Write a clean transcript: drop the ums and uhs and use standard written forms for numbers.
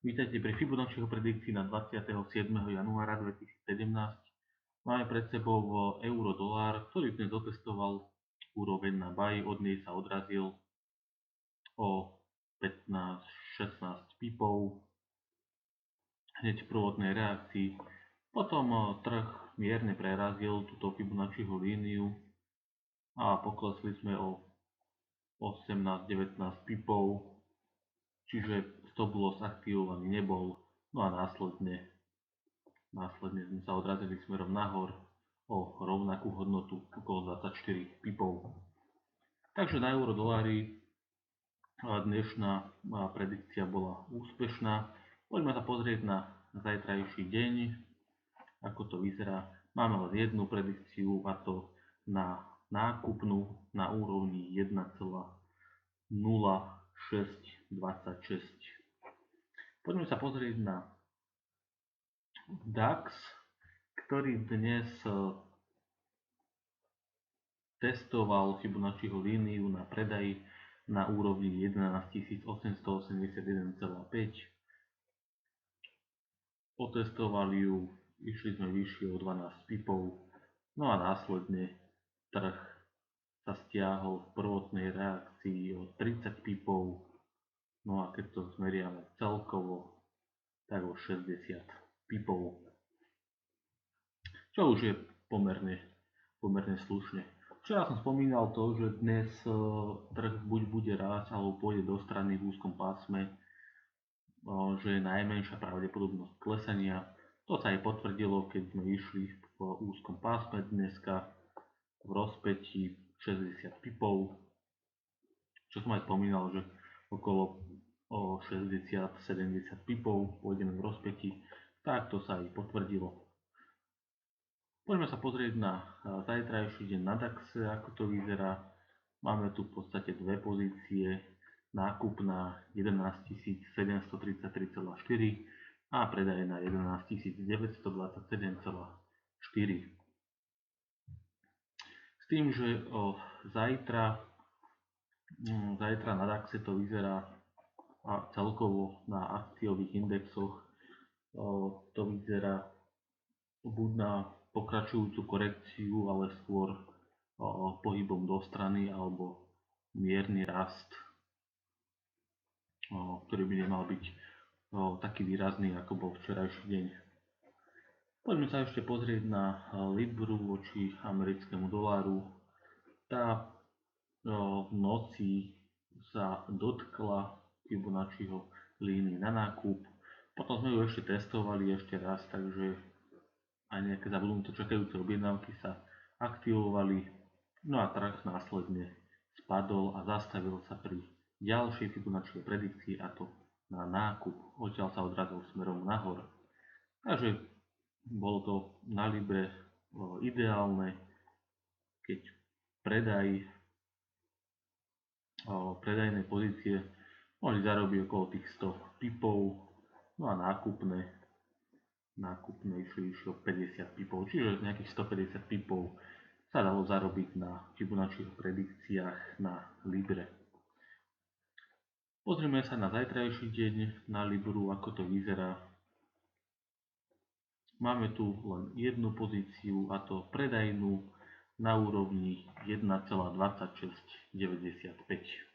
Vítajte pri Fibonacciho predikcii na 27. januára 2017. Máme pred sebou euro-dolár, ktorý dnes otestoval úroveň na buy, od nej sa odrazil o 15-16 pipov hneď v prvotnej reakcii. Potom trh mierne prerazil túto Fibonacciho líniu a poklesli sme o 18-19 pipov, čiže stop loss aktivovaný nebol, no a následne sme sa odrazili smerom nahor o rovnakú hodnotu okolo 24 pipov. Takže na euro-dolári dnešná predikcia bola úspešná. Poďme sa pozrieť na zajtrajší deň, ako to vyzerá. Máme len jednu predikciu, a to na nákupnú na úrovni 1,0626. Poďme sa pozrieť na DAX, ktorý dnes testoval Fibonacciho líniu na predaj na úrovni 11881,5. Otestovali ju, išli sme vyššie o 12 pipov, no a následne trh sa stiahol v prvotnej reakcii o 30 pipov, no a keď to zmeriame celkovo, tak o 60 pipov, čo už je pomerne slušne. Včera som spomínal to, že dnes trh buď bude rásť, alebo pôjde do strany v úzkom pásme, že je najmenšia pravdepodobnosť klesania. To sa aj potvrdilo, keď sme išli v úzkom pásme dneska v rozpätí 60 pipov, čo som aj spomínal, že okolo 60-70 pipov pôjdeme v rozpätí, tak to sa aj potvrdilo. Poďme sa pozrieť na zajtrajší deň na DAXe, ako to vyzerá. Máme tu v podstate dve pozície, nákupná 11733,4 a predaj na 11927,4. S tým, že zajtra na DAXe to vyzerá a celkovo na akciových indexoch to vyzerá buď na pokračujúcu korekciu, ale skôr pohybom do strany alebo mierny rast, ktorý by nemal byť taký výrazný, ako bol včerajší deň. Poďme sa ešte pozrieť na Libru voči americkému doláru. Tá v noci sa dotkla Fibonacciho línii na nákup. Potom sme ju ešte testovali ešte raz, takže aj nejaké zabudnuté čakajúce objednávky sa aktivovali. No a trh následne spadol a zastavil sa pri ďalšej Fibonacciho predikcii, a to na nákup. Odtiaľ sa odrazil smerom nahor. Takže bolo to na Libre ideálne, keď predajné pozície mohli zarobiť okolo tých 100 pipov, no a nákupné išli o 50 pipov, čiže nejakých 150 pipov sa dalo zarobiť na Fibonacciho predikciách na Libre. Pozrieme sa na zajtrajší deň na Libru, ako to vyzerá. Máme tu len jednu pozíciu, a to predajnú na úrovni 1,2695.